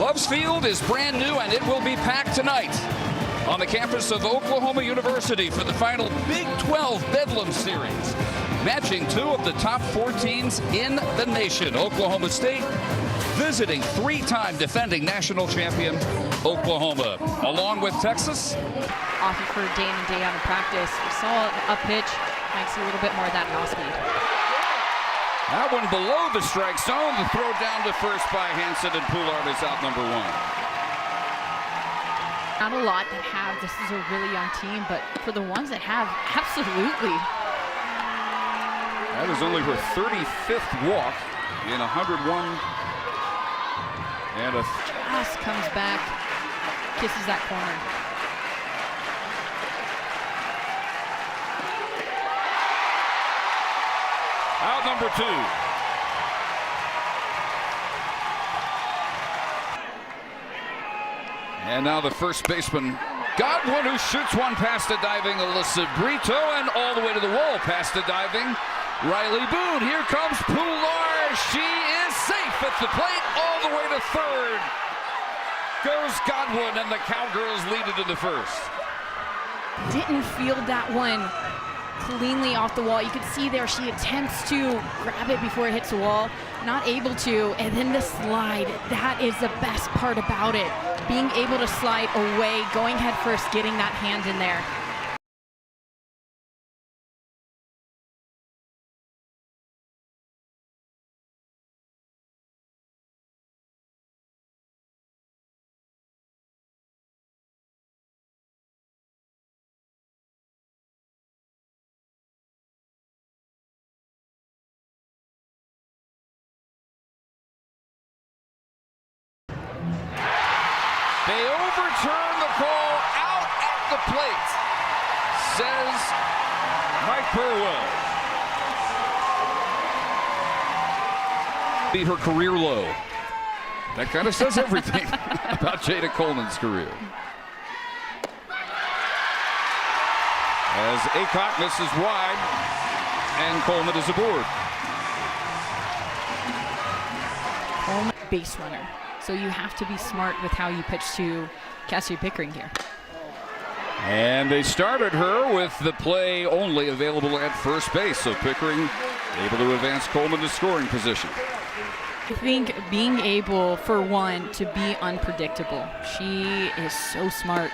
Loves Field is brand new and it will be packed tonight on the campus of Oklahoma University for the final Big 12 Bedlam Series, matching two of the top 4 teams in the nation. Oklahoma State visiting 3-time defending national champion Oklahoma, along with Texas. Off for day in and day out in practice. We saw a pitch. Might see a little bit more of that in off speed. That one below the strike zone. The throw down to first by Hansen, and Poulard is out number 1. Not a lot that have. This is a really young team, but for the ones that have, absolutely. That is only her 35th walk in 101. And just comes back, kisses that corner. Out number 2. And now the first baseman, Godwin, who shoots one past the diving Alyssa Brito, and all the way to the wall past the diving Riley Boone. Here comes Poulard. She is safe at the plate, all the way to third. Goes Godwin, and the Cowgirls lead it in the first. Didn't field that one cleanly off the wall. You could see there she attempts to grab it before it hits the wall, not able to, and then the slide. That is the best part about it. Being able to slide away, going head first, getting that hand in there. They overturn the call out at the plate, says Mike Burwell. Be her career low. That kind of says everything about Jada Coleman's career. As Aycock misses wide, and Coleman is aboard. Coleman, base runner. So you have to be smart with how you pitch to Cassie Pickering here. And they started her with the play only available at first base. So Pickering able to advance Coleman to scoring position. I think being able, for one, to be unpredictable. She is so smart.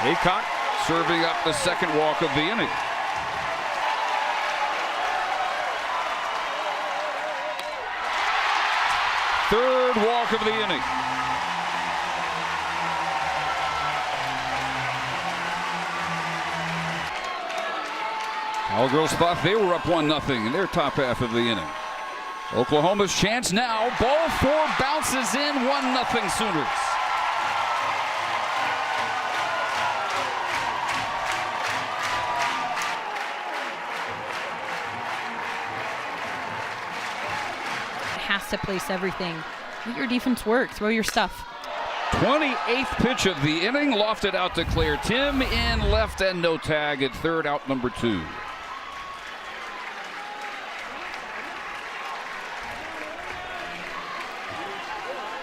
Aycock serving up the second walk of the inning. Third walk of the inning. Cowgirls thought they were up 1-0 in their top half of the inning. Oklahoma's chance now. Ball 4 bounces in, 1-0 Sooners. Has to place everything. Let your defense work. Throw your stuff. 28th pitch of the inning, lofted out to Claire Tim in left, and no tag at third, out number 2.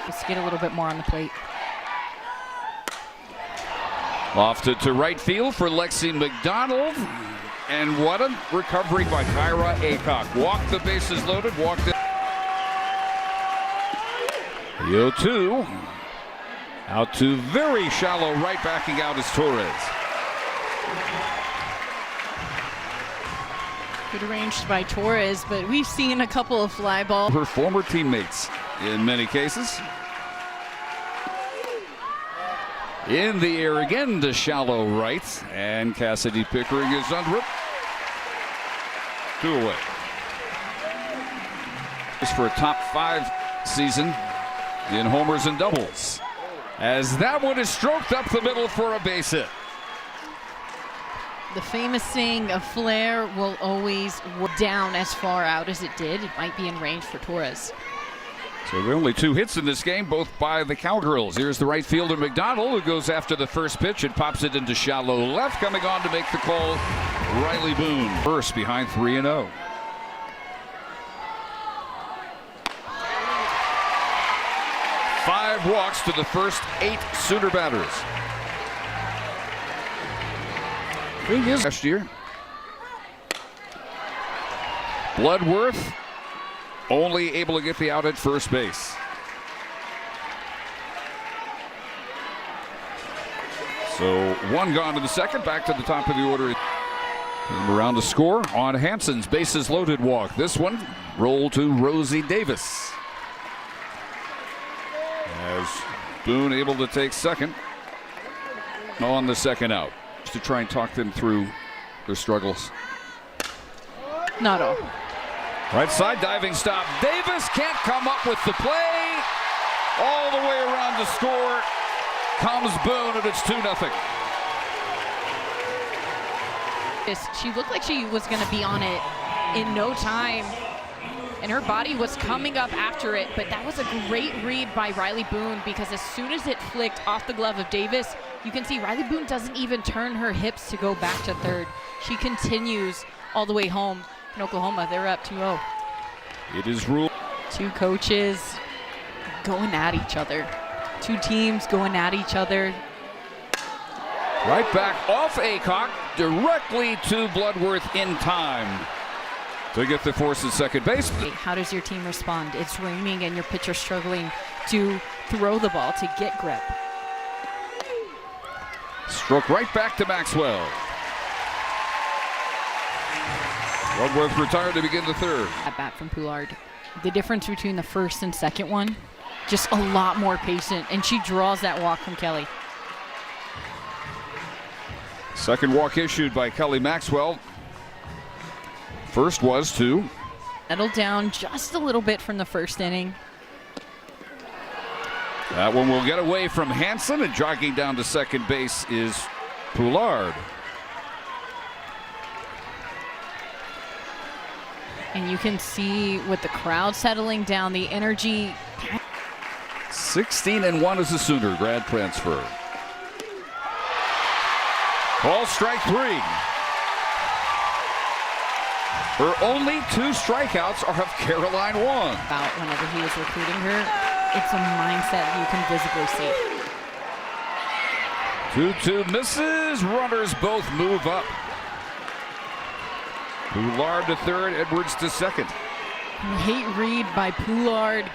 Let's get a little bit more on the plate. Lofted to right field for Lexi McDonald. And what a recovery by Kyra Aycock. Walked the bases loaded, walked it. The 0-2. Out to very shallow right, backing out is Torres. Good arranged by Torres, but we've seen a couple of fly balls. Her former teammates in many cases. In the air again to shallow right, and Cassidy Pickering is under it. 2 away. This for a top 5 season in homers and doubles, as that one is stroked up the middle for a base hit. The famous saying, a flare will always down as far out as it did. It might be in range for Torres. So there are only 2 hits in this game, both by the Cowgirls. Here's the right fielder McDonald, who goes after the first pitch and pops it into shallow left. Coming on to make the call, Riley Boone. First behind 3-0. 5 walks to the first 8 Sooner batters. Thing is, last year, Bloodworth only able to get the out at first base. So 1 gone to the second, back to the top of the order. And around to score on Hansen's bases loaded walk. This one rolled to Rosie Davis. As Boone able to take second on the second out. Just to try and talk them through their struggles. Not all. Right side diving stop. Davis can't come up with the play. All the way around to score comes Boone, and it's 2-0. She looked like she was going to be on it in no time, and her body was coming up after it, but that was a great read by Riley Boone, because as soon as it flicked off the glove of Davis, you can see Riley Boone doesn't even turn her hips to go back to third. She continues all the way home. In Oklahoma, they're up 2-0. It is ruled. 2 coaches going at each other. 2 teams going at each other. Right back off Aycock, directly to Bloodworth in time to get the force at second base. How does your team respond? It's raining and your pitcher struggling to throw the ball, to get grip. Stroke right back to Maxwell. Bloodworth retired to begin the third. At bat from Poulard. The difference between the first and second one, just a lot more patient, and she draws that walk from Kelly. Second walk issued by Kelly Maxwell. First was to Settled down just a little bit from the first inning. that one will get away from Hansen, and jogging down to second base is Poulard. And you can see with the crowd settling down, the energy. 16-1 is the Sooner grad transfer. Ball strike 3. Her only 2 strikeouts are of Caroline Wong. About whenever he was recruiting her, it's a mindset you can visibly see. 2-2 misses. Runners both move up. Poulard to third, Edwards to second. Great read by Poulard.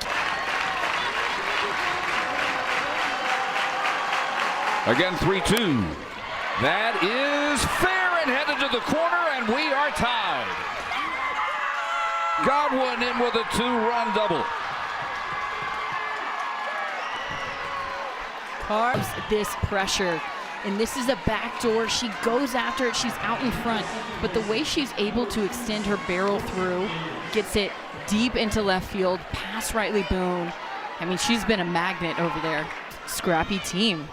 Again, 3-2. That is fair and headed to the corner, and we are tied. Godwin in with a 2-run double. Carves this pressure, and this is a backdoor. She goes after it. She's out in front, but the way she's able to extend her barrel through, gets it deep into left field, past Riley Boone. I mean, she's been a magnet over there. Scrappy team.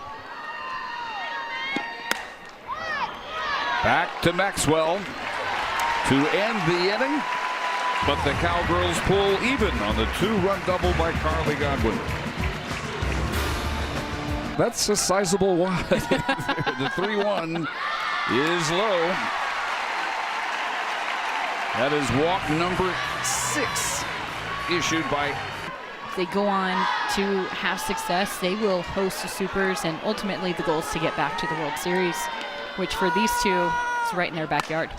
Back to Maxwell to end the inning, but the Cowgirls pull even on the 2-run double by Carly Godwin. That's a sizable one. The 3-1 is low. That is walk number 6 issued by. If they go on to have success, they will host the Supers, and ultimately the goal is to get back to the World Series, which for these two is right in their backyard.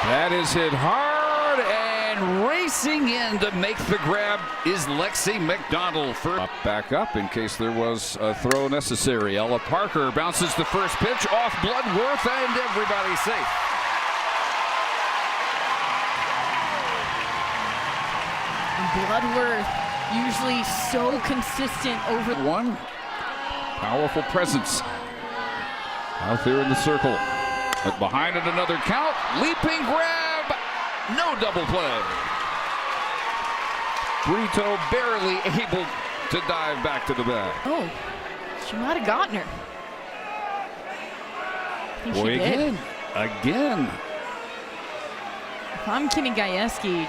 That is hit hard, and racing in to make the grab is Lexi McDonald. Back up in case there was a throw necessary. Ella Parker bounces the first pitch off Bloodworth, and everybody's safe. Bloodworth, usually so consistent over. One powerful presence out there in the circle. But behind it, another count. Leaping grab. No double play. Brito barely able to dive back to the bag. Oh, she might have gotten her. I think Boy, she did. again. If I'm Kenny Gajewski,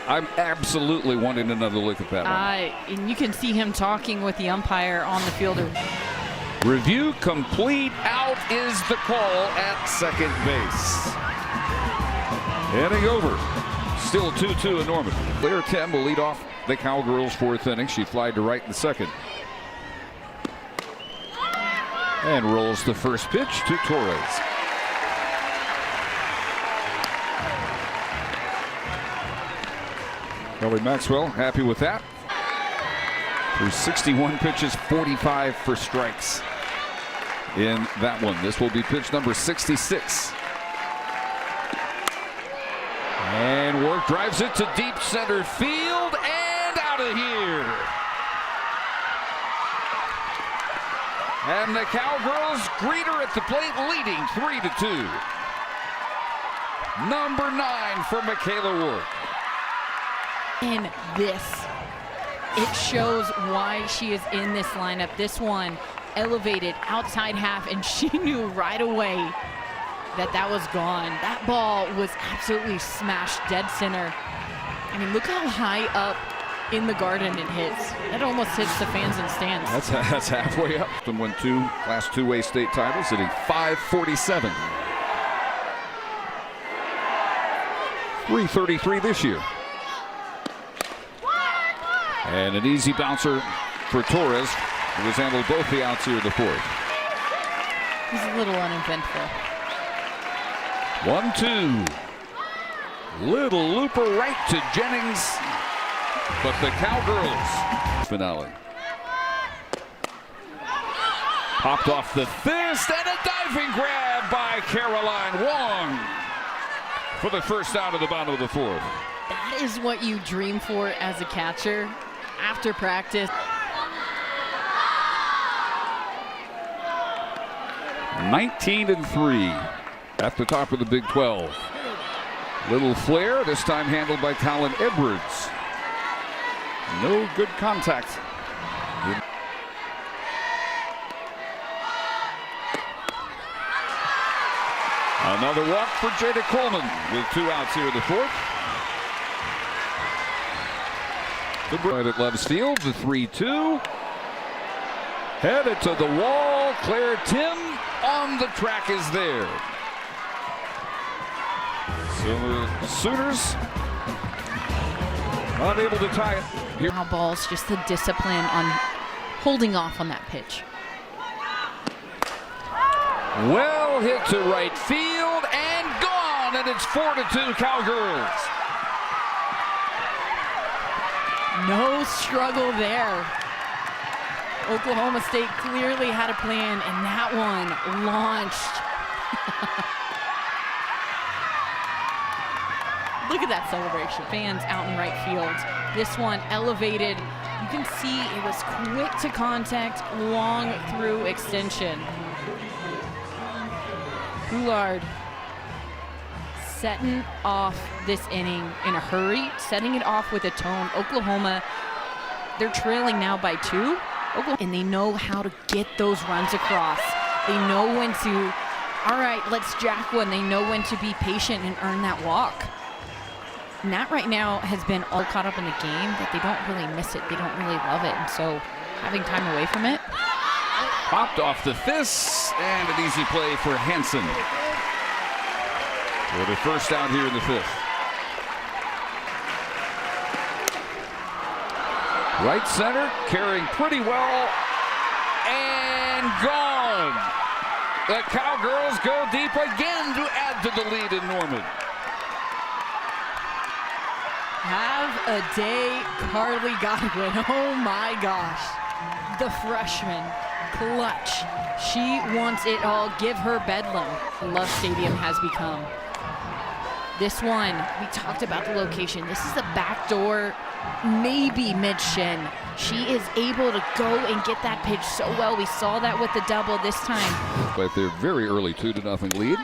I'm absolutely wanting another look at that one. and you can see him talking with the umpire on the fielder. Review complete. Out is the call at second base. Inning over. Still 2-2 in Norman. Claire Tem will lead off the Cowgirls' fourth inning. She flied to right in the second. And rolls the first pitch to Torres. Kelly Maxwell happy with that. Through 61 pitches, 45 for strikes in that one. This will be pitch number 66. And Work drives it to deep center field and out of here. And the Cowgirls greet her at the plate, leading 3-2. Number 9 for Michaela Work. In this, it shows why she is in this lineup. This one elevated outside half, and she knew right away that was gone. That ball was absolutely smashed dead center. I mean, look how high up in the garden it hits. That almost hits the fans and stands. That's halfway up. And won 2 Class 2A state titles, hitting .547. .333 this year. And an easy bouncer for Torres, who has handled both the outs here in the fourth. He's a little uneventful. 1-2. Little looper right to Jennings, but the Cowgirls finale. Popped off the fist and a diving grab by Caroline Wong for the first out of the bottom of the fourth. That is what you dream for as a catcher after practice. 19-3 at the top of the Big 12. Little flare, this time handled by Colin Edwards. No good contact. Another walk for Jada Coleman with 2 outs here in the fourth. Right at Love's Field, the 3-2. Headed to the wall. Claire Tim on the track is there. So the Sooners unable to tie it. Here. Foul balls, just the discipline on holding off on that pitch. Well hit to right field and gone, and it's 4-2 Cowgirls. No struggle there. Oklahoma State clearly had a plan, and that one launched. Look at that celebration. Fans out in right field. This one elevated. You can see it was quick to contact, long through extension. Poulard setting off this inning in a hurry, setting it off with a tone. Oklahoma, they're trailing now by 2. And they know how to get those runs across. They know when to, all right, let's jack one. They know when to be patient and earn that walk. And that right now has been all caught up in the game that they don't really miss it. They don't really love it. And so having time away from it. Popped off the fist, and an easy play for Hansen. For the first out here in the 5th. Right center, carrying pretty well, and gone. The Cowgirls go deep again to add to the lead in Norman. Have a day, Carly Godwin. Oh my gosh. The freshman, clutch. She wants it all. Give her bedlam. Love Stadium has become. This one, we talked about the location. This is the back door, maybe mid-shin. She is able to go and get that pitch so well. We saw that with the double this time. But they're very early 2-0 lead.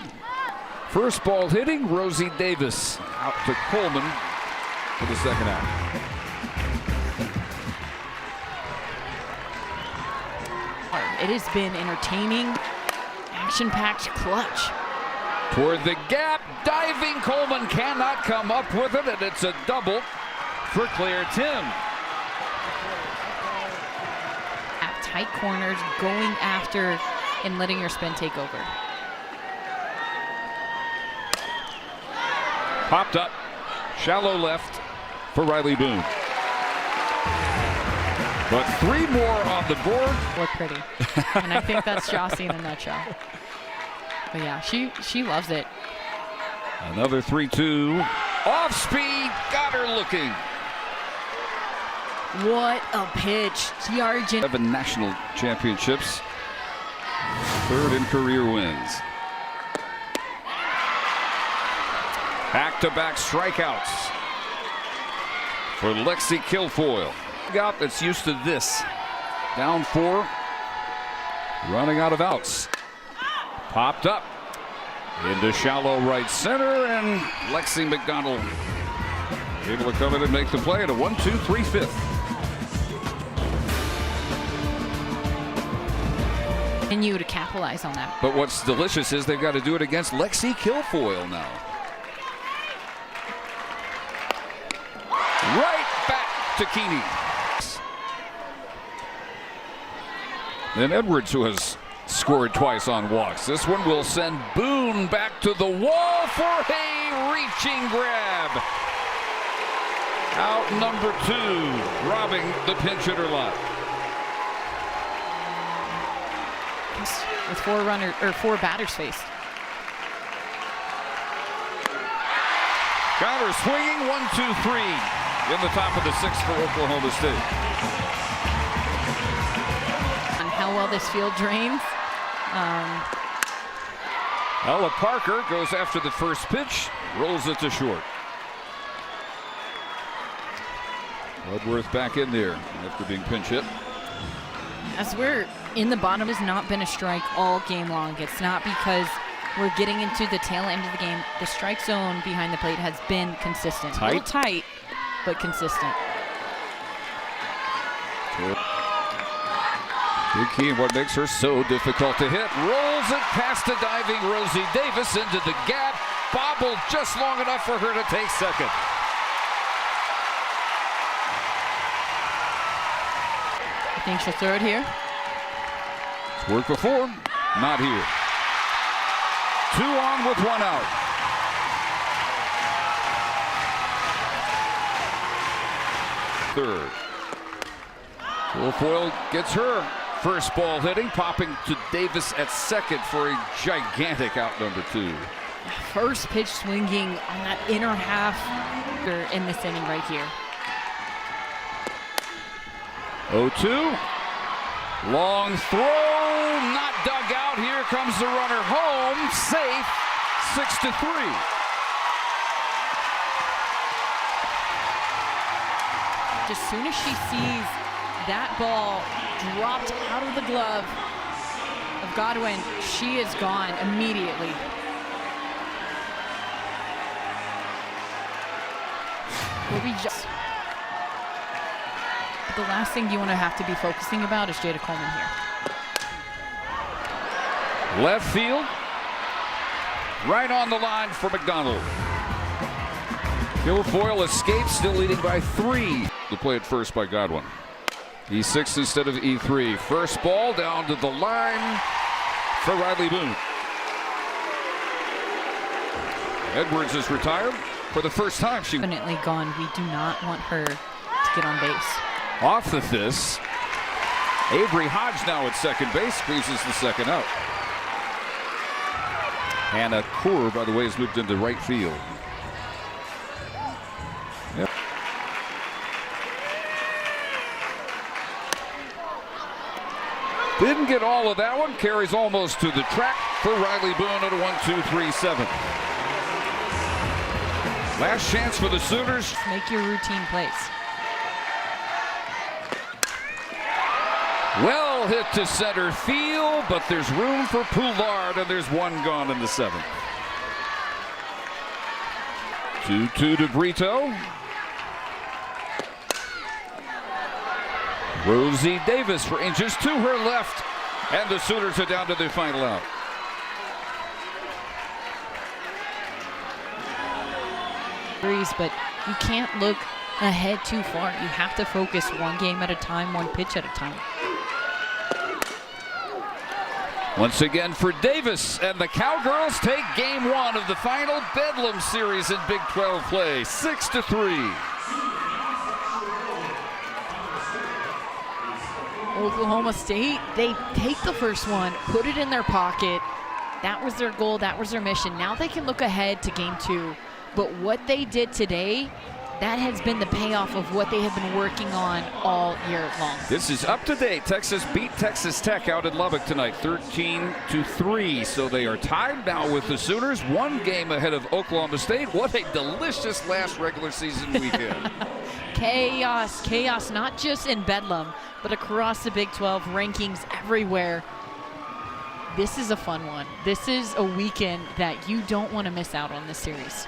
First ball hitting, Rosie Davis out to Coleman for the second out. It has been entertaining, action-packed, clutch. Toward the gap, diving Coleman cannot come up with it, and it's a double for Claire Tim. At tight corners, going after and letting your spin take over. Popped up, shallow left for Riley Boone. But 3 more on the board. Look pretty. And I think that's Jossie in a nutshell. But yeah, she loves it. Another 3-2. Off speed. Got her looking. What a pitch. Yargin. 7 national championships. 3rd in career wins. Back-to-back strikeouts for Lexi Kilfoyle. Out that's used to this. Down 4. Running out of outs. Popped up into shallow right center, and Lexi McDonald able to come in and make the play at a 1-2-3 fifth. Continue to capitalize on that. But what's delicious is they've got to do it against Lexi Kilfoyle now. Right back to Keeney. And Edwards, who has scored twice on walks. This one will send Boone back to the wall for a reaching grab. Out number 2, robbing the pinch hitter lot. With 4 batters faced. Got her swinging, 1-2-3 in the top of the 6th for Oklahoma State. On how well this field drains. Ella Parker goes after the first pitch, rolls it to short. Woodworth back in there after being pinch hit. As we're in the bottom, has not been a strike all game long. It's not because we're getting into the tail end of the game. The strike zone behind the plate has been consistent. Tight. A little tight, but consistent. Big key in what makes her so difficult to hit. Rolls it past a diving Rosie Davis into the gap. Bobbled just long enough for her to take second. I think she'll throw it here. It's worked before, not here. 2 on with 1 out. Third. Kilfoyle gets her first ball hitting, popping to Davis at second for a gigantic out number 2. First pitch swinging on that inner half in this inning right here. 0-2. Long throw, not dug out. Here comes the runner home, safe, 6-3. As soon as she sees that ball dropped out of the glove of Godwin, she is gone immediately. The last thing you want to have to be focusing about is Jada Coleman here. Left field, right on the line for McDonald. Kilfoyle escapes, still leading by 3. The play at first by Godwin. E6 instead of E3. First ball down to the line for Riley Boone. Edwards is retired for the first time. She Definitely gone. We do not want her to get on base. off the this. Avery Hodge now at second base, squeezes the second out. Hannah Kaur, by the way, has moved into right field. Yep. Didn't get all of that one. Carries almost to the track for Riley Boone at a 1-2-3-7. Last chance for the Sooners. Make your routine plays. Well hit to center field, but there's room for Poulard, and there's one gone in the 7th. 2-2 to Brito. Rosie Davis ranges to her left, and the Sooners are down to their final out. But you can't look ahead too far. You have to focus one game at a time, one pitch at a time. Once again for Davis, and the Cowgirls take game 1 of the final Bedlam series in Big 12 play, 6-3. Oklahoma State, they take the first one, put it in their pocket. That was their goal, that was their mission. Now they can look ahead to game 2. But what they did today, that has been the payoff of what they have been working on all year long. This is up to date. Texas beat Texas Tech out in Lubbock tonight, 13-3. So they are tied now with the Sooners, 1 game ahead of Oklahoma State. What a delicious last regular season weekend. Chaos, not just in Bedlam, but across the Big 12, rankings everywhere. This is a fun one. This is a weekend that you don't want to miss out on this series.